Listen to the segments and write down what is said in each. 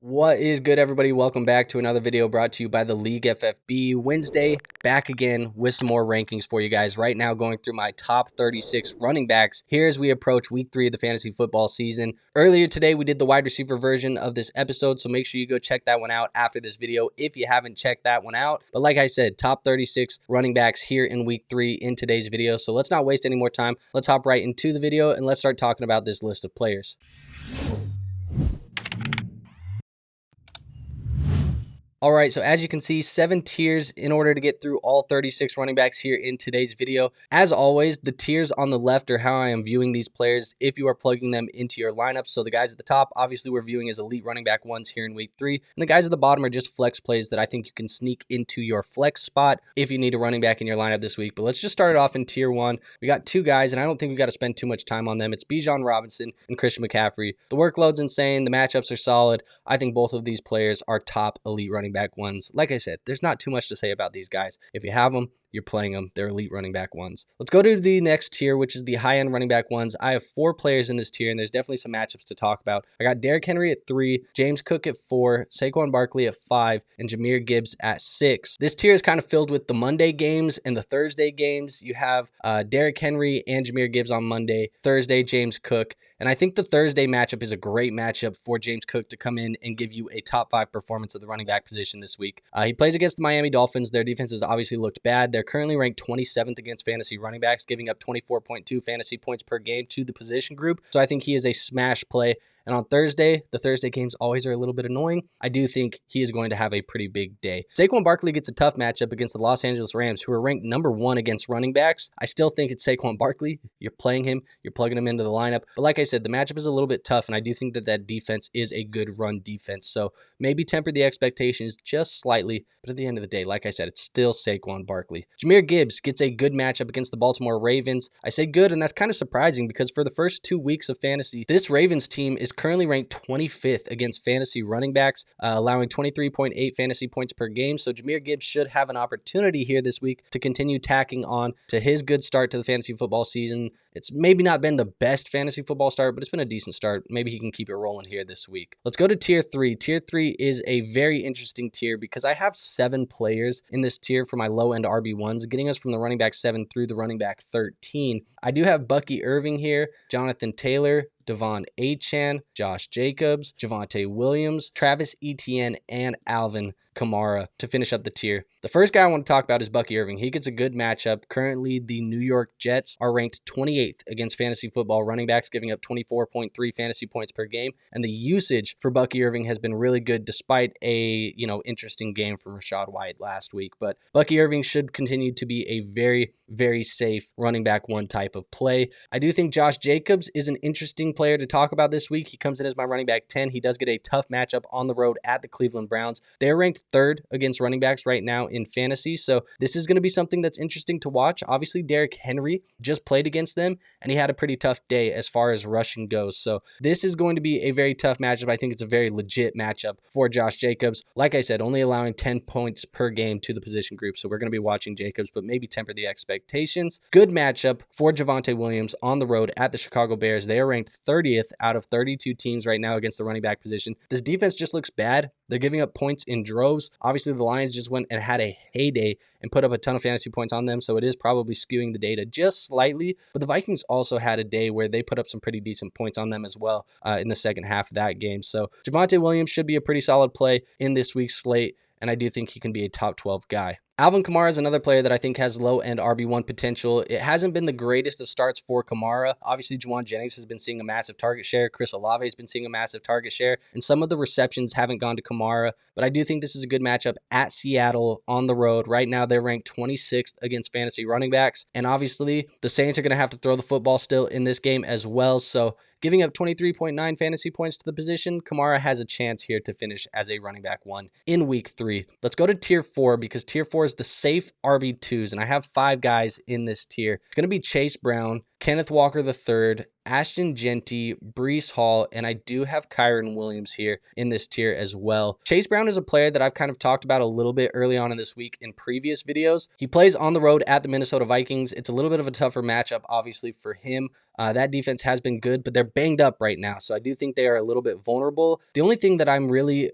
What is good, everybody? Welcome back to another video brought to you by the League FFB. Wednesday, back again with some more rankings for you guys. Right now, going through my top 36 running backs here as we approach week 3 of the fantasy football season. Earlier today, we did the wide receiver version of this episode, so make sure you go check that one out after this video if you haven't checked that one out. But like I said, top 36 running backs here in week 3 in today's video. So let's not waste any more time. Let's hop right into the video and let's start talking about this list of players. All right, so as you can see, 7 tiers in order to get through all 36 running backs here in today's video. As always, the tiers on the left are how I am viewing these players if you are plugging them into your lineup. So the guys at the top, obviously, we're viewing as elite running back ones here in week 3. And the guys at the bottom are just flex plays that I think you can sneak into your flex spot if you need a running back in your lineup this week. But let's just start it off in tier 1. We got 2 guys, and I don't think we've got to spend too much time on them. It's Bijan Robinson and Christian McCaffrey. The workload's insane. The matchups are solid. I think both of these players are top elite running back ones. Like I said, there's not too much to say about these guys. If you have them, you're playing them. They're elite running back ones. Let's go to the next tier, which is the high-end running back ones. I have 4 players in this tier, and there's definitely some matchups to talk about. I got Derrick Henry at 3, James Cook at 4, Saquon Barkley at 5, and Jahmyr Gibbs at 6. This tier is kind of filled with the Monday games and the Thursday games. You have Derrick Henry and Jahmyr Gibbs on Monday, Thursday, James Cook. And I think the Thursday matchup is a great matchup for James Cook to come in and give you a top 5 performance at the running back position this week. He plays against the Miami Dolphins. Their defense has obviously looked bad. They're currently ranked 27th against fantasy running backs, giving up 24.2 fantasy points per game to the position group. So I think he is a smash play. And on Thursday, the Thursday games always are a little bit annoying. I do think he is going to have a pretty big day. Saquon Barkley gets a tough matchup against the Los Angeles Rams, who are ranked number 1 against running backs. I still think it's Saquon Barkley. You're playing him. You're plugging him into the lineup. But like I said, the matchup is a little bit tough, and I do think that that defense is a good run defense. So maybe temper the expectations just slightly. But at the end of the day, like I said, it's still Saquon Barkley. Jahmyr Gibbs gets a good matchup against the Baltimore Ravens. I say good, and that's kind of surprising because for the first 2 weeks of fantasy, this Ravens team is currently ranked 25th against fantasy running backs, allowing 23.8 fantasy points per game. So Jahmyr Gibbs should have an opportunity here this week to continue tacking on to his good start to the fantasy football season. It's maybe not been the best fantasy football start, but it's been a decent start. Maybe he can keep it rolling here this week. Let's go to tier 3. Tier 3 is a very interesting tier because I have 7 players in this tier for my low-end RB1s, getting us from the running back 7 through the running back 13. I do have Bucky Irving here, Jonathan Taylor, Devon Achane, Josh Jacobs, Javonte Williams, Travis Etienne, and Alvin Kamara to finish up the tier. The first guy I want to talk about is Bucky Irving. He gets a good matchup. Currently, the New York Jets are ranked 28th against fantasy football running backs, giving up 24.3 fantasy points per game. And the usage for Bucky Irving has been really good despite a, interesting game from Rachaad White last week. But Bucky Irving should continue to be a very, very safe running back 1 type of play. I do think Josh Jacobs is an interesting player to talk about this week. He comes in as my running back 10. He does get a tough matchup on the road at the Cleveland Browns. They're ranked 3rd against running backs right now in fantasy, so this is going to be something that's interesting to watch. Obviously, Derrick Henry just played against them, and he had a pretty tough day as far as rushing goes, so this is going to be a very tough matchup. I think it's a very legit matchup for Josh Jacobs. Like I said, only allowing 10 points per game to the position group, so we're going to be watching Jacobs, but maybe temper the expectations. Good matchup for Javonte Williams on the road at the Chicago Bears. They are ranked 30th out of 32 teams right now against the running back position. This defense just looks bad. They're giving up points in droves. Obviously, the Lions just went and had a heyday and put up a ton of fantasy points on them, so it is probably skewing the data just slightly. But the Vikings also had a day where they put up some pretty decent points on them as well in the second half of that game. So Javonte Williams should be a pretty solid play in this week's slate, and I do think he can be a top 12 guy. Alvin Kamara is another player that I think has low-end RB1 potential. It hasn't been the greatest of starts for Kamara. Obviously, Juwan Jennings has been seeing a massive target share. Chris Olave has been seeing a massive target share. And some of the receptions haven't gone to Kamara. But I do think this is a good matchup at Seattle on the road. Right now, they're ranked 26th against fantasy running backs. And obviously, the Saints are going to have to throw the football still in this game as well. So giving up 23.9 fantasy points to the position, Kamara has a chance here to finish as a running back 1 in week 3. Let's go to tier 4 because tier 4 is as the safe RB2s, and I have 5 guys in this tier. It's going to be Chase Brown, Kenneth Walker III, Ashton, Jeanty, Breece Hall, and I do have Kyren Williams here in this tier as well. Chase Brown is a player that I've kind of talked about a little bit early on in this week in previous videos. He plays on the road at the Minnesota Vikings. It's a little bit of a tougher matchup, obviously, for him. That defense has been good, but they're banged up right now, so I do think they are a little bit vulnerable. The only thing that I'm really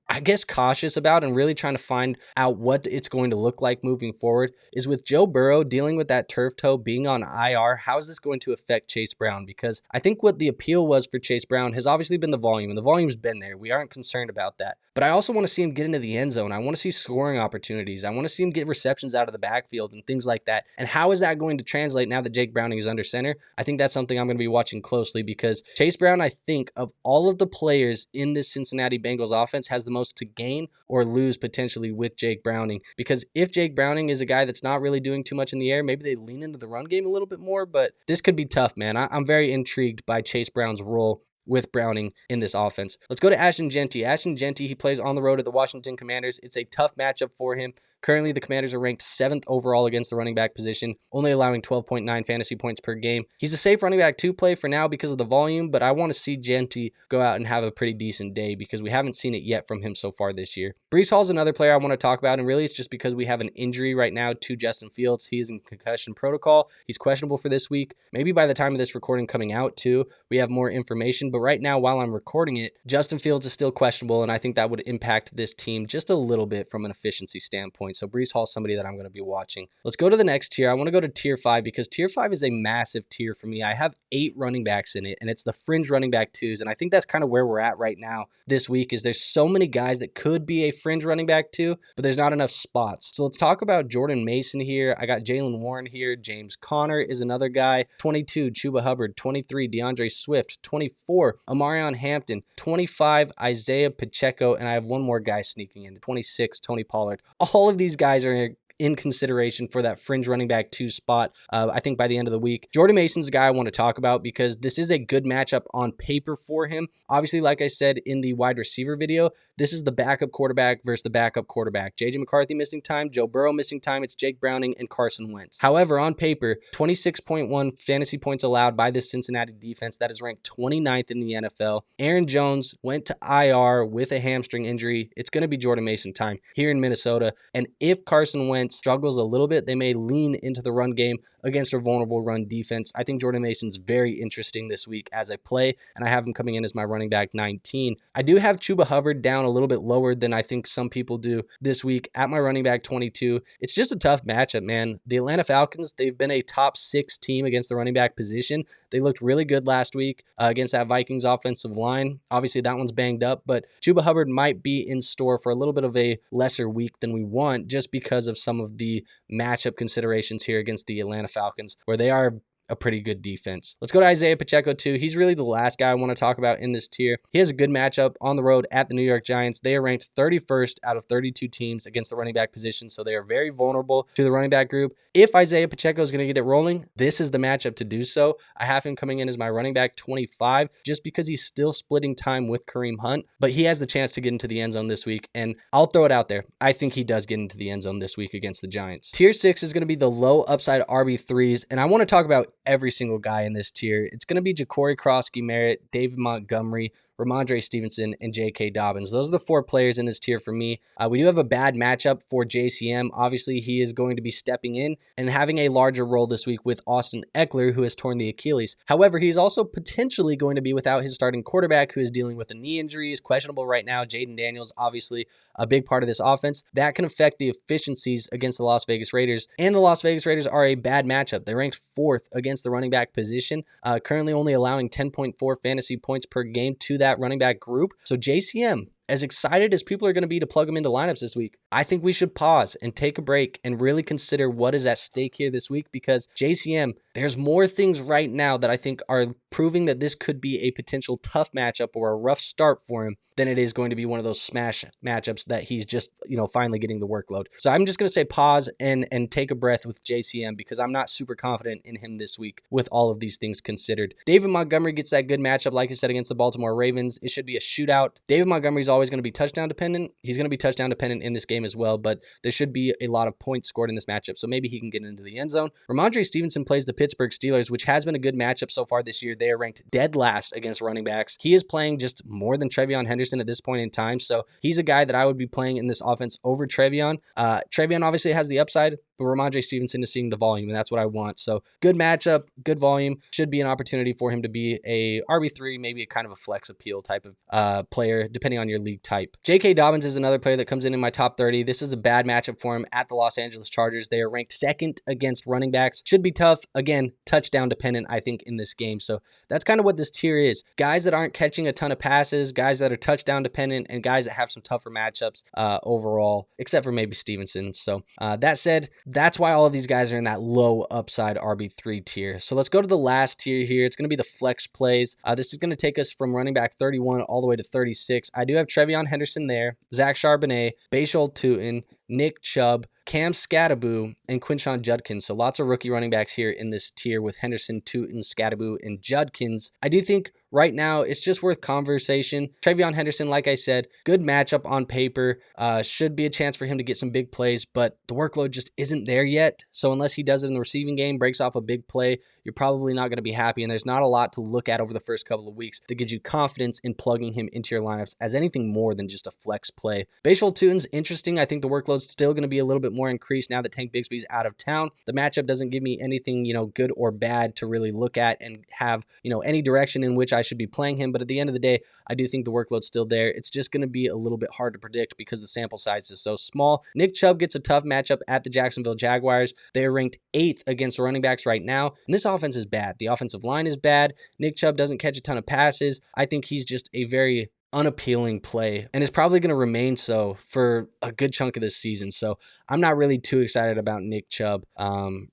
I guess cautious about and really trying to find out what it's going to look like moving forward is with Joe Burrow dealing with that turf toe, being on IR. How is this going to affect Chase Brown? Because I think what the appeal was for Chase Brown has obviously been the volume, and the volume's been there. We aren't concerned about that. But I also want to see him get into the end zone. I want to see scoring opportunities. I want to see him get receptions out of the backfield and things like that. And how is that going to translate now that Jake Browning is under center? I think that's something I'm going to be watching closely, because Chase Brown, I think, of all of the players in this Cincinnati Bengals offense, has the most to gain or lose potentially with Jake Browning. Because if Jake Browning is a guy that's not really doing too much in the air, maybe they lean into the run game a little bit more, but this could be tough, man. I'm very intrigued by Chase Brown's role with Browning in this offense. Let's go to Ashton Jeanty. Ashton Jeanty, he plays on the road at the Washington Commanders. It's a tough matchup for him. Currently, the Commanders are ranked 7th overall against the running back position, only allowing 12.9 fantasy points per game. He's a safe running back 2 play for now because of the volume, but I want to see Jeanty go out and have a pretty decent day because we haven't seen it yet from him so far this year. Breece Hall is another player I want to talk about, and really it's just because we have an injury right now to Justin Fields. He is in concussion protocol. He's questionable for this week. Maybe by the time of this recording coming out too, we have more information, but right now while I'm recording it, Justin Fields is still questionable, and I think that would impact this team just a little bit from an efficiency standpoint. So Breece Hall is somebody that I'm going to be watching. Let's go to the next tier. I want to go to tier 5 because tier 5 is a massive tier for me. I have 8 running backs in it, and it's the fringe running back 2s, and I think that's kind of where we're at right now this week. Is there's so many guys that could be a fringe running back 2, but there's not enough spots. So let's talk about Jordan Mason here. I got Jaylen Warren here. James Conner is another guy. 22, Chuba Hubbard. 23, DeAndre Swift. 24, Amarion Hampton. 25, Isaiah Pacheco, and I have one more guy sneaking in. 26, Tony Pollard. All of these guys are in consideration for that fringe running back 2 spot, I think by the end of the week. Jordan Mason's a guy I want to talk about because this is a good matchup on paper for him. Obviously, like I said in the wide receiver video, this is the backup quarterback versus the backup quarterback. J.J. McCarthy missing time, Joe Burrow missing time, it's Jake Browning and Carson Wentz. However, on paper, 26.1 fantasy points allowed by this Cincinnati defense that is ranked 29th in the NFL. Aaron Jones went to IR with a hamstring injury. It's going to be Jordan Mason time here in Minnesota. And if Carson Wentz struggles a little bit, they may lean into the run game against a vulnerable run defense. I think Jordan Mason's very interesting this week as a play, and I have him coming in as my running back 19. I do have Chuba Hubbard down a little bit lower than I think some people do this week at my running back 22. It's just a tough matchup, man. The Atlanta Falcons, they've been a top 6 team against the running back position. They looked really good last week against that Vikings offensive line. Obviously, that one's banged up, but Chuba Hubbard might be in store for a little bit of a lesser week than we want just because of some of the matchup considerations here against the Atlanta Falcons, where they are a pretty good defense. Let's go to Isaiah Pacheco too. He's really the last guy I want to talk about in this tier. He has a good matchup on the road at the New York Giants. They are ranked 31st out of 32 teams against the running back position, so they are very vulnerable to the running back group. If Isaiah Pacheco is going to get it rolling, this is the matchup to do so. I have him coming in as my running back 25 just because he's still splitting time with Kareem Hunt, but he has the chance to get into the end zone this week, and I'll throw it out there. I think he does get into the end zone this week against the Giants. Tier 6 is going to be the low upside RB3s, and I want to talk about every single guy in this tier. It's going to be Ja'Cory Crosky-Merritt, David Montgomery, Ramondre Stevenson, and J.K. Dobbins. Those are the 4 players in this tier for me. We do have a bad matchup for JCM. Obviously, he is going to be stepping in and having a larger role this week with Austin Eckler, who has torn the Achilles. However, he's also potentially going to be without his starting quarterback, who is dealing with a knee injury. He's questionable right now. Jaden Daniels, obviously a big part of this offense. That can affect the efficiencies against the Las Vegas Raiders. And the Las Vegas Raiders are a bad matchup. They're ranked 4th against the running back position, currently only allowing 10.4 fantasy points per game to that running back group. So JCM, as excited as people are going to be to plug him into lineups this week, I think we should pause and take a break and really consider what is at stake here this week, because JCM, there's more things right now that I think are proving that this could be a potential tough matchup or a rough start for him than it is going to be one of those smash matchups that he's just, finally getting the workload. So I'm just going to say pause and take a breath with JCM because I'm not super confident in him this week with all of these things considered. David Montgomery gets that good matchup, like I said, against the Baltimore Ravens. It should be a shootout. David Montgomery is always going to be touchdown dependent. He's going to be touchdown dependent in this game as well, but there should be a lot of points scored in this matchup, so maybe he can get into the end zone. Ramondre Stevenson plays the Pittsburgh Steelers, which has been a good matchup so far this year. They are ranked dead last against running backs. He is playing just more than Trevion Henderson at this point in time, so he's a guy that I would be playing in this offense over Trevion. Trevion obviously has the upside, but Ramondre Stevenson is seeing the volume, and that's what I want. So good matchup, good volume. Should be an opportunity for him to be a RB3, maybe a kind of a flex appeal type of player, depending on your league type. J.K. Dobbins is another player that comes in my top 30. This is a bad matchup for him at the Los Angeles Chargers. They are ranked second against running backs. Should be tough. Again, touchdown dependent, I think, in this game. So that's kind of what this tier is. Guys that aren't catching a ton of passes, guys that are touchdown dependent, and guys that have some tougher matchups overall, except for maybe Stevenson. So that said, that's why all of these guys are in that low upside RB3 tier. So let's go to the last tier here. It's going to be the flex plays. This is going to take us from running back 31 all the way to 36. I do have Trevion Henderson there, Zach Charbonnet, Bashal Tootin, Nick Chubb, Cam Scattaboo, and Quinshon Judkins. So lots of rookie running backs here in this tier with Henderson, Tootin, Scattaboo, and Judkins. I do think right now it's just worth conversation. Trevion Henderson, like I said, good matchup on paper. Should be a chance for him to get some big plays, but the workload just isn't there yet. So unless he does it in the receiving game, breaks off a big play, you're probably not going to be happy, and there's not a lot to look at over the first couple of weeks that gives you confidence in plugging him into your lineups as anything more than just a flex play. Bashal Tootin's interesting. I think the workload's still going to be a little bit more increased now that Tank Bigsby's out of town. The matchup doesn't give me anything, good or bad to really look at and have, any direction in which I should be playing him, but at the end of the day, I do think the workload's still there. It's just going to be a little bit hard to predict because the sample size is so small. Nick Chubb gets a tough matchup at the Jacksonville Jaguars. They are ranked 8th against running backs right now, and this offense is bad. The offensive line is bad. Nick Chubb doesn't catch a ton of passes. I think he's just a very unappealing play and is probably going to remain so for a good chunk of this season. So I'm not really too excited about Nick Chubb,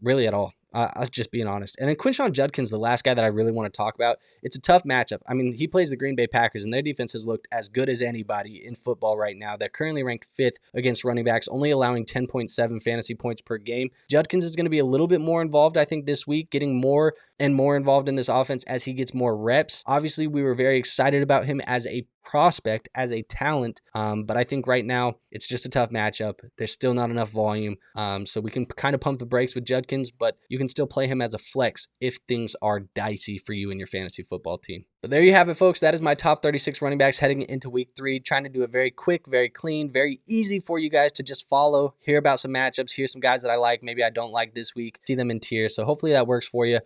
really at all. I'm just being honest. And then Quinshon Judkins, the last guy that I really want to talk about. It's a tough matchup. I mean, he plays the Green Bay Packers, and their defense has looked as good as anybody in football right now. They're currently ranked 5th against running backs, only allowing 10.7 fantasy points per game. Judkins is going to be a little bit more involved, I think, this week, getting more and more involved in this offense as he gets more reps. Obviously, we were very excited about him as a prospect, as a talent, but I think right now it's just a tough matchup. There's still not enough volume, so we can kind of pump the brakes with Judkins, but you can still play him as a flex if things are dicey for you in your fantasy football team. But there you have it, folks. That is my top 36 running backs heading into week 3. Trying to do it very quick, very clean, very easy for you guys to just follow, hear about some matchups, hear some guys that I like, maybe I don't like this week, see them in tiers. So hopefully that works for you.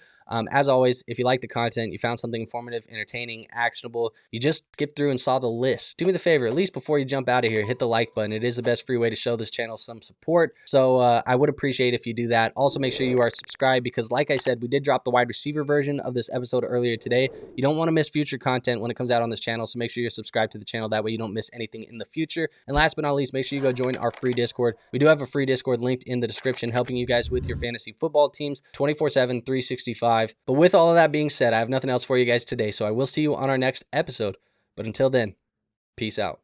As always, if you like the content, you found something informative, entertaining, actionable, you just skip through and saw the list. Do me the favor, at least before you jump out of here, hit the like button. It is the best free way to show this channel some support. So I would appreciate if you do that. Also, make sure you are subscribed because, like I said, we did drop the wide receiver version of this episode earlier today. You don't want to miss future content when it comes out on this channel, so make sure you're subscribed to the channel. That way you don't miss anything in the future. And last but not least, make sure you go join our free Discord. We do have a free Discord linked in the description, helping you guys with your fantasy football teams 24/7, 365. But with all of that being said, I have nothing else for you guys today, so I will see you on our next episode. But until then, peace out.